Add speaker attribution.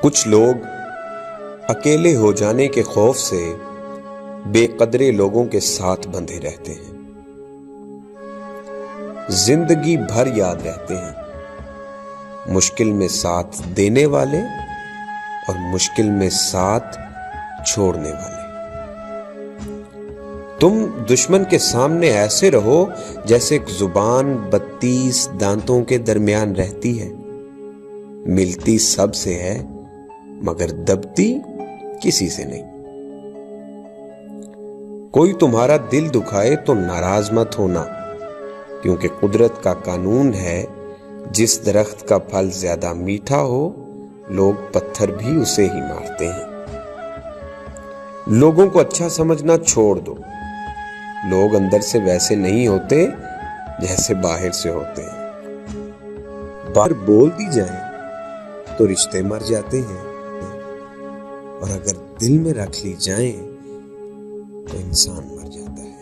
Speaker 1: کچھ لوگ اکیلے ہو جانے کے خوف سے بے قدرے لوگوں کے ساتھ بندھے رہتے ہیں، زندگی بھر یاد رہتے ہیں، مشکل میں ساتھ دینے والے اور مشکل میں ساتھ چھوڑنے والے۔ تم دشمن کے سامنے ایسے رہو جیسے ایک زبان 32 دانتوں کے درمیان رہتی ہے، ملتی سب سے ہے مگر دبتی کسی سے نہیں۔ کوئی تمہارا دل دکھائے تو ناراض مت ہونا، کیونکہ قدرت کا قانون ہے جس درخت کا پھل زیادہ میٹھا ہو لوگ پتھر بھی اسے ہی مارتے ہیں۔ لوگوں کو اچھا سمجھنا چھوڑ دو، لوگ اندر سے ویسے نہیں ہوتے جیسے باہر سے ہوتے ہیں۔ باہر بول دی جائیں تو رشتے مر جاتے ہیں، اور اگر دل میں رکھ لی جائیں تو انسان مر جاتا ہے۔